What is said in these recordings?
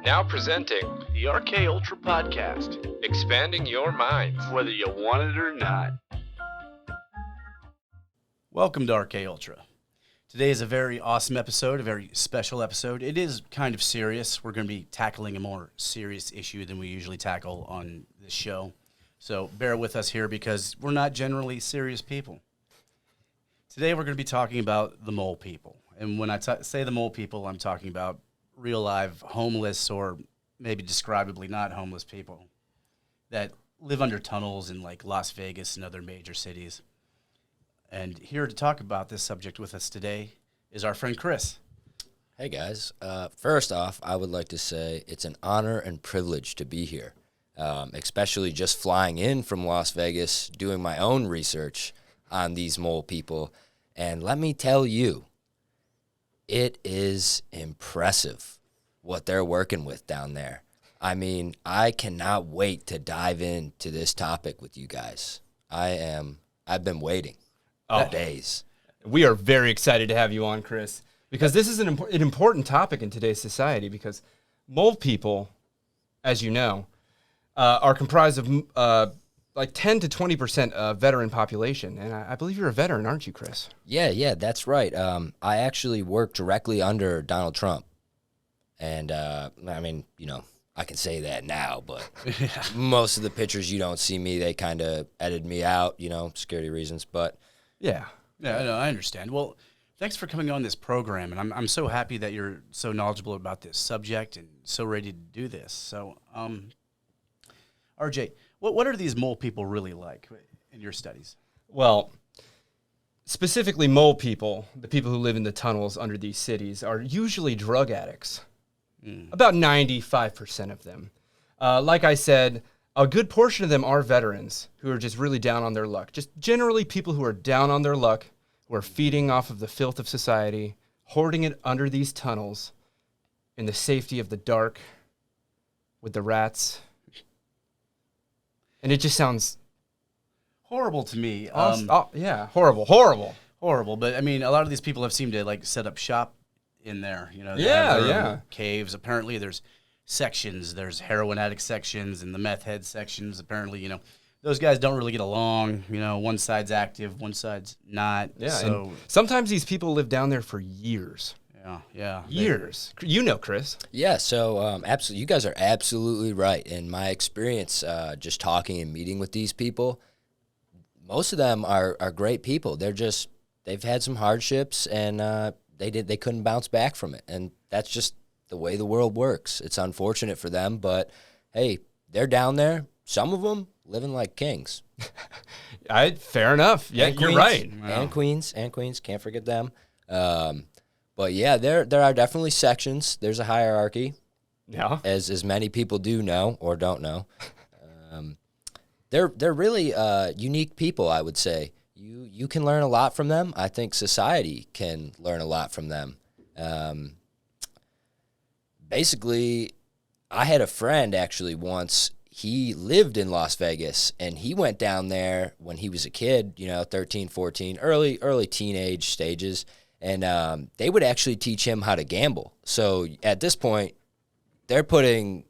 Now presenting the RK Ultra Podcast, Expanding Your Minds. whether you want it or not. Welcome to RK Ultra. Today is a very awesome episode, a very special episode. It is kind of serious. We're going to be tackling a more serious issue than we usually tackle on this show. So bear with us here because we're not generally serious people. Today we're going to be talking about the mole people. And when I say the mole people, I'm talking about real live homeless or maybe describably not homeless people that live under tunnels in like Las Vegas and other major cities. And here to talk about this subject with us today is our friend Chris. Hey guys, first off, I would like to say it's an honor and privilege to be here, especially just flying in from Las Vegas, doing my own research on these mole people. And let me tell you, it is impressive what they're working with down there. I mean, I cannot wait to dive into this topic with you guys. I've been waiting. Days. We are very excited to have you on, Chris, because this is an important topic in today's society because mole people, as you know, are comprised of like 10 to 20% of veteran population. And I believe you're a veteran, aren't you, Chris? Yeah, that's right. I actually work directly under Donald Trump. And, I mean, you know, I can say that now, but most of the pictures you don't see me, they kind of edited me out, you know, security reasons, but... Yeah, no, I understand. Well, thanks for coming on this program, and I'm so happy that you're so knowledgeable about this subject and so ready to do this. So, RJ, what are these mole people really like in your studies? Well, specifically mole people, the people who live in the tunnels under these cities, are usually drug addicts. About 95% of them. Like I said, a good portion of them are veterans who are just really down on their luck. Just generally people who are down on their luck, who are feeding off of the filth of society, hoarding it under these tunnels in the safety of the dark with the rats. And it just sounds... horrible to me. Yeah, horrible. But I mean, a lot of these people have seemed to like set up shop in there. You know, they Yeah, have their yeah. own caves. Apparently, there's sections. There's heroin addict sections and the meth head sections. Apparently, you know, those guys don't really get along. You know, one side's active, one side's not. Yeah, So and sometimes these people live down there for years. yeah, Years. You know, Chris. Yeah, so absolutely, you guys are absolutely right. In my experience, just talking and meeting with these people, most of them are great people. They've had some hardships and they couldn't bounce back from it, and that's just the way the world works. It's unfortunate for them, but hey, they're down there. Some of them living like kings. Fair enough. Yeah, And you're queens, right. And queens, can't forget them. But yeah, there are definitely sections. There's a hierarchy, Yeah. as many people do know or don't know. They're really unique people, I would say. You can learn a lot from them. I think society can learn a lot from them. Basically, I had a friend actually once. He lived in Las Vegas, and he went down there when he was a kid, you know, 13, 14, early teenage stages, and they would actually teach him how to gamble. So at this point, they're putting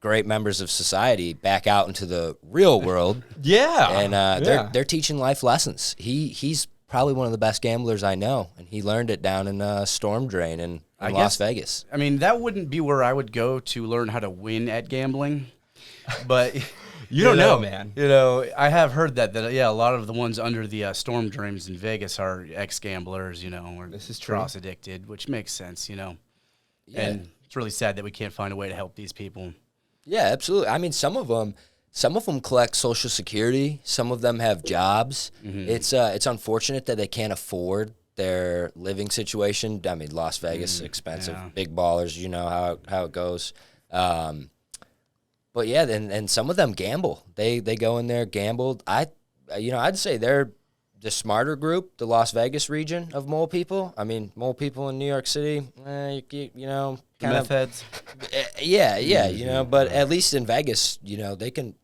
great members of society back out into the real world. Yeah. And they're teaching life lessons. He's probably one of the best gamblers I know, and he learned it down in Storm Drain in Las Vegas. I mean, that wouldn't be where I would go to learn how to win at gambling, but You don't know, man. You know, I have heard that a lot of the ones under the storm drains in Vegas are ex-gamblers, you know, or This is true. cross addicted, which makes sense, you know. Yeah. And it's really sad that we can't find a way to help these people. Yeah, absolutely. I mean, some of them collect Social Security. Some of them have jobs. It's unfortunate that they can't afford their living situation. I mean, Las Vegas, expensive, yeah. big ballers. You know how it goes. But yeah, and some of them gamble. They go in there, gambled. I'd say they're the smarter group, the Las Vegas region of mole people. I mean, mole people in New York City, you know, kind Meth of heads. Yeah, you know, but at least in Vegas, you know, they can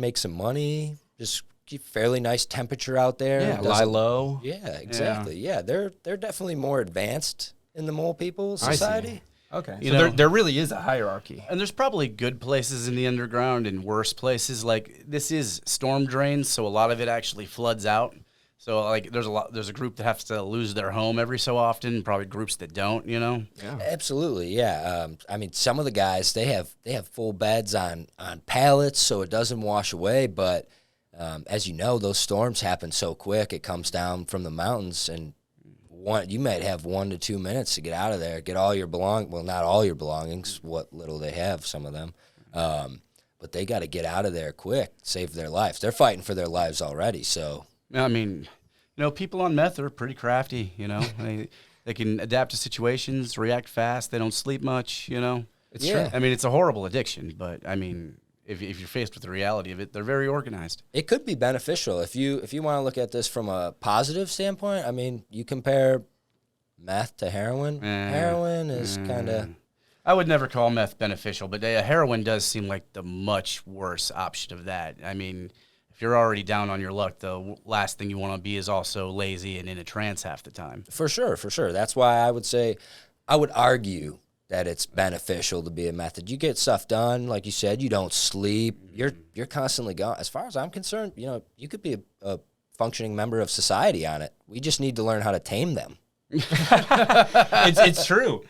make some money. Just keep fairly nice temperature out there. Yeah, lie low. Yeah, exactly. Yeah, they're definitely more advanced in the mole people society. Okay. You So know? there really is a hierarchy. And there's probably good places in the underground and worse places. Like this is storm drains, so a lot of it actually floods out. So like there's a group that has to lose their home every so often, probably groups that don't, you know. Yeah. Absolutely, yeah. I mean, some of the guys they have full beds on pallets, so it doesn't wash away. But as you know, those storms happen so quick. It comes down from the mountains, and you might have 1 to 2 minutes to get out of there, get all your well, not all your belongings, what little they have, some of them. But they got to get out of there quick, save their lives. They're fighting for their lives already, so. I mean, you know, people on meth are pretty crafty, you know. They can adapt to situations, react fast. They don't sleep much, you know. It's Yeah. true. I mean, it's a horrible addiction, but I mean, if you're faced with the reality of it, they're very organized. It could be beneficial if you want to look at this from a positive standpoint. I mean, you compare meth to heroin. Heroin is kind of. I would never call meth beneficial, but heroin does seem like the much worse option of that. I mean, if you're already down on your luck, the last thing you want to be is also lazy and in a trance half the time. For sure. That's why I would argue that it's beneficial to be a method. You get stuff done, like you said. You don't sleep. You're constantly gone. As far as I'm concerned, you know, you could be a functioning member of society on it. We just need to learn how to tame them. It's true.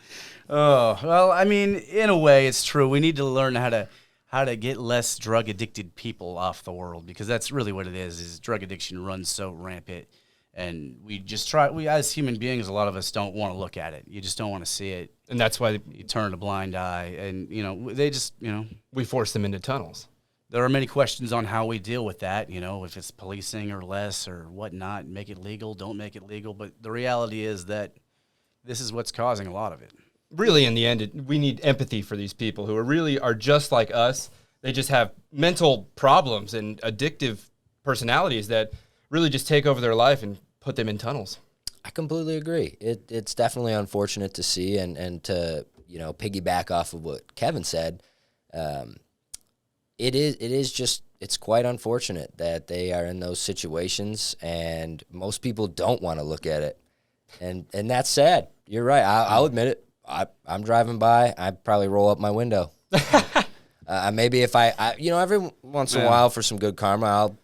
Oh, well, I mean, in a way, it's true. We need to learn how to get less drug addicted people off the world, because that's really what it is drug addiction runs so rampant. And we as human beings, a lot of us don't want to look at it. You just don't want to see it. And that's why You turn a blind eye, and, you know, they just, you know, we force them into tunnels. there are many questions on how we deal with that, you know, if it's policing or less or whatnot, make it legal, don't make it legal. But the reality is that this is what's causing a lot of it. Really, in the end, we need empathy for these people who are just like us. They just have mental problems and addictive personalities that really just take over their life and put them in tunnels. I completely agree. It's definitely unfortunate to see, and to, you know, piggyback off of what Kevin said. It's quite unfortunate that they are in those situations, and most people don't want to look at it, and that's sad. You're right. I'll admit it. I'm driving by. I'd probably roll up my window. Maybe if I you know, every once in a while for some good karma, I'll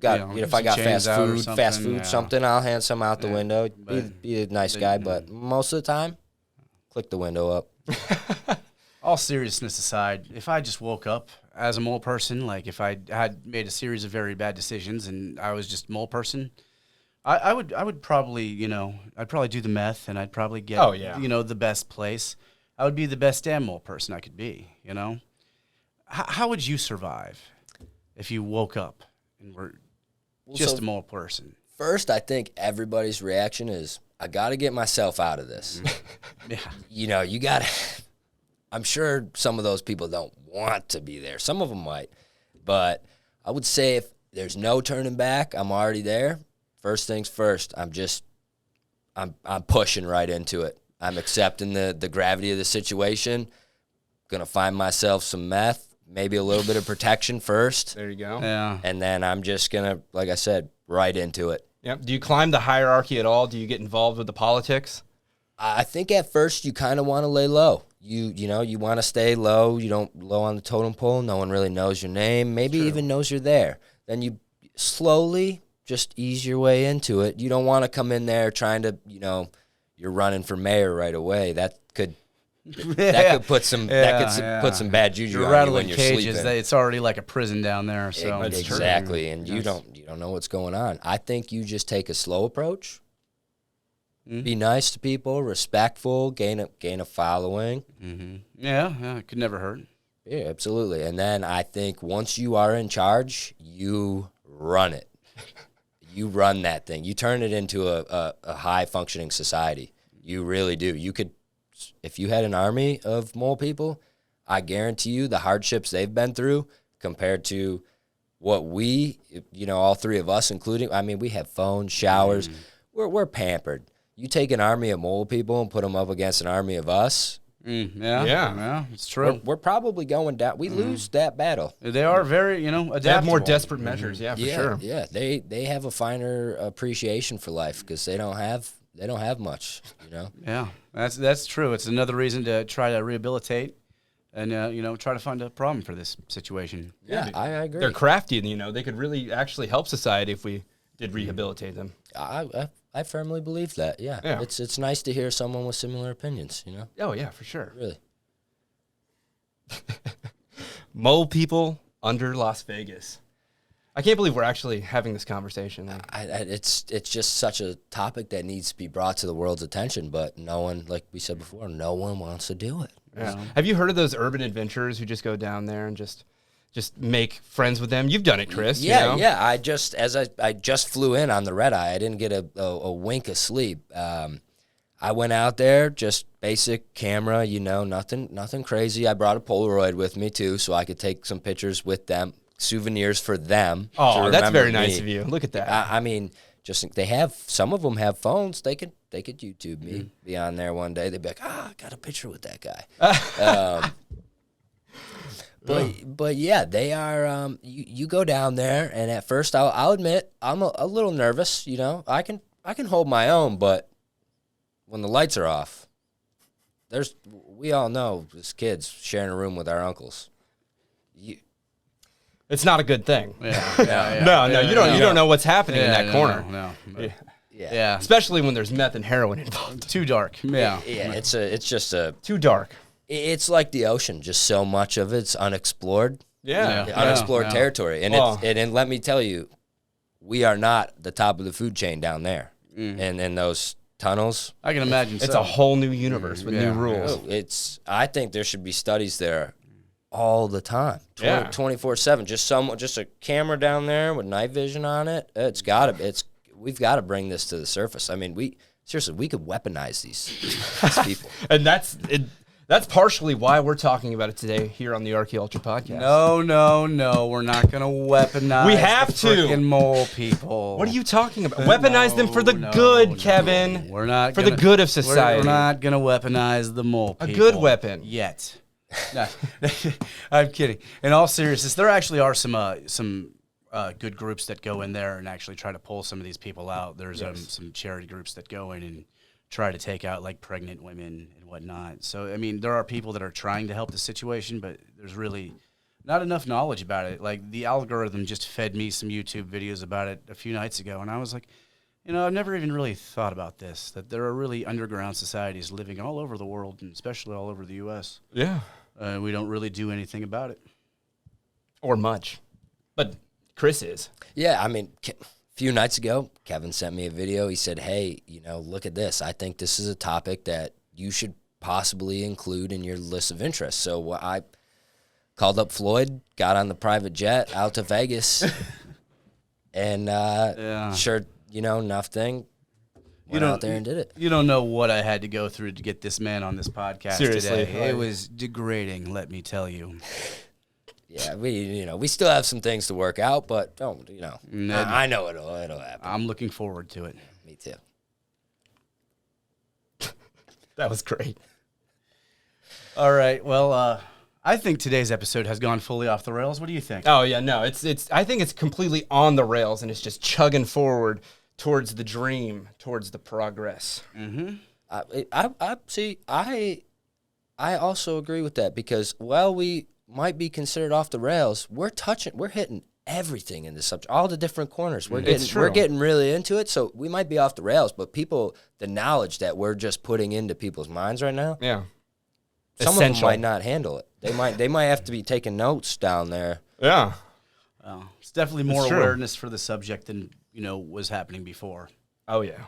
if I got fast food, something, I'll hand some out the window. Be a nice guy, but most of the time, click the window up. All seriousness aside, if I just woke up as a mole person, like if I had made a series of very bad decisions and I was just a mole person, I would probably, you know, I'd probably do the meth, and I'd probably get, you know, the best place. I would be the best damn mole person I could be, you know. How would you survive if you woke up and were just a mole person? First, I think everybody's reaction is, I got to get myself out of this. Yeah. You know, you got to. I'm sure some of those people don't want to be there. Some of them might. But I would say if there's no turning back, I'm already there. First things first, I'm pushing right into it. I'm accepting the gravity of the situation. Gonna find myself some meth, maybe a little bit of protection first. There you go. Yeah. And then I'm just gonna, like I said, right into it. Yep. Do you climb the hierarchy at all? Do you get involved with the politics? I think at first you kind of want to lay low. You know, you want to stay low. You don't low on the totem pole. No one really knows your name. Maybe even knows you're there. Then you slowly just ease your way into it. You don't want to come in there trying to, you know, you're running for mayor right away. That could put some put some bad juju You're on you rattling when you're cages. sleeping. It's already like a prison down there. So Exactly, and you don't know what's going on. I think you just take a slow approach. Mm-hmm. Be nice to people, respectful, gain a following. Mm-hmm. Yeah, it could never hurt. Yeah, absolutely. And then I think once you are in charge, you run it. You run that thing. You turn it into a high-functioning society. You really do. You could, if you had an army of mole people, I guarantee you the hardships they've been through compared to what we, you know, all three of us, including, I mean, we have phones, showers. We're pampered. You take an army of mole people and put them up against an army of us. Yeah, it's true. We're probably going down. We lose that battle. They are very, you know, adaptable. They have more desperate measures, for sure. Yeah, they have a finer appreciation for life because they don't have they don't have much, you know. Yeah, that's true. It's another reason to try to rehabilitate and try to find a problem for this situation. Yeah, I agree. They're crafty, and they could really actually help society if we did rehabilitate them. I firmly believe that. Yeah. It's nice to hear someone with similar opinions, you know. Oh yeah, for sure. Really. Mole people under Las Vegas. I can't believe we're actually having this conversation. It's just such a topic that needs to be brought to the world's attention, but no one, like we said before, no one wants to do it. Yeah. Have you heard of those urban adventurers who just go down there and just make friends with them? You've done it, Chris. Yeah, yeah. I just flew in on the red eye. I didn't get a wink of sleep. I went out there, just basic camera, nothing crazy. I brought a Polaroid with me too, so I could take some pictures with them. Souvenirs for them. Oh, that's very nice of you. Look at that. I mean, just some of them have phones. They could YouTube me, be on there one day. They'd be like, I got a picture with that guy. But yeah, they are. You go down there, and at first, I'll admit I'm a little nervous. I can hold my own, but when the lights are off, we all know as kids sharing a room with our uncles. It's not a good thing. Yeah. No, you don't know what's happening in that corner. No. Yeah. Especially when there's meth and heroin involved. Too dark. Yeah. Yeah. It's just Too dark. It's like the ocean. Just so much of it's unexplored. Yeah. Unexplored territory. And and let me tell you, we are not the top of the food chain down there. And in those tunnels, I can imagine. It's a whole new universe with new rules. I think there should be studies there all the time, 24/7. Just a camera down there with night vision on it. We've got to bring this to the surface. I mean, we could weaponize these people. And that's partially why we're talking about it today here on the RK Ultra podcast. No, we're not gonna weaponize. We have the to. Frickin' mole people. What are you talking about? Weaponize them for the good, Kevin. We're not for the good of society. We're not gonna weaponize the mole people. A good weapon yet. No, I'm kidding. In all seriousness, there actually are some good groups that go in there and actually try to pull some of these people out. There's some charity groups that go in and try to take out like pregnant women and whatnot. So I mean, there are people that are trying to help the situation, but there's really not enough knowledge about it. Like the algorithm just fed me some YouTube videos about it a few nights ago, and I was like, I've never even really thought about this, that there are really underground societies living all over the world, and especially all over the U.S. Yeah. We don't really do anything about it. Or much. But Chris is. Yeah, I mean, a few nights ago, Kevin sent me a video. He said, hey, look at this. I think this is a topic that you should possibly include in your list of interests. So I called up Floyd, got on the private jet out to Vegas, and sure, nothing. Went out there and did it. You don't know what I had to go through to get this man on this podcast. Seriously, today. It was degrading, let me tell you. Yeah, we still have some things to work out, but I know it'll happen. I'm looking forward to it. Me too. That was great. All right, well, I think today's episode has gone fully off the rails. What do you think? Oh yeah, no, it's. I think it's completely on the rails, and it's just chugging forward towards the dream, towards the progress. Mm-hmm. I also agree with that, because while we might be considered off the rails, we're hitting everything in this subject, all the different corners. We're getting really into it, so we might be off the rails, but the knowledge that we're just putting into people's minds right now, some of them might not handle it. They might have to be taking notes down there. Yeah. Well, it's definitely more awareness for the subject than was happening before. Oh yeah.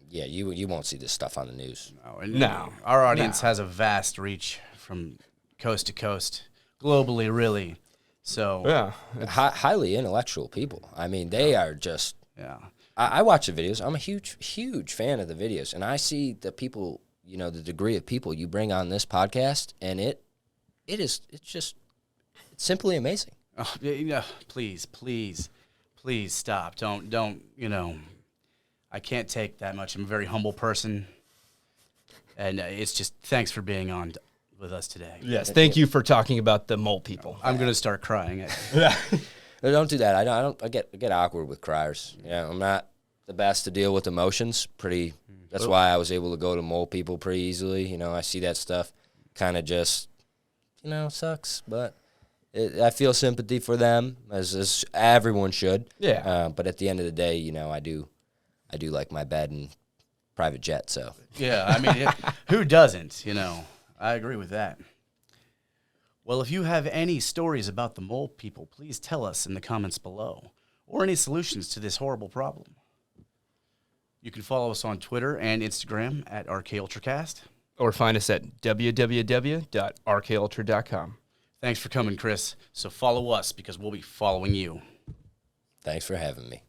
Yeah, you won't see this stuff on the news. No. Our audience has a vast reach from coast to coast, globally, really. So highly intellectual people. I mean, they are just. Yeah. I watch the videos. I'm a huge fan of the videos, and I see the people. The degree of people you bring on this podcast, and it's simply amazing. Oh, please stop. Don't. I can't take that much. I'm a very humble person, and it's just thanks for being on with us today. Yes, thank you for talking about the mole people. I'm gonna start crying. No, don't do that. I get awkward with criers. I'm not. the best to deal with emotions. That's why I was able to go to mole people pretty easily. You know, I see that stuff kind of just, sucks, but I feel sympathy for them as everyone should. Yeah. But at the end of the day, I do like my bed and private jet. So Yeah, I mean, who doesn't? I agree with that. Well, if you have any stories about the mole people, please tell us in the comments below, or any solutions to this horrible problem. You can follow us on Twitter and Instagram at RKUltracast. Or find us at www.rkultra.com. Thanks for coming, Chris. So follow us because we'll be following you. thanks for having me.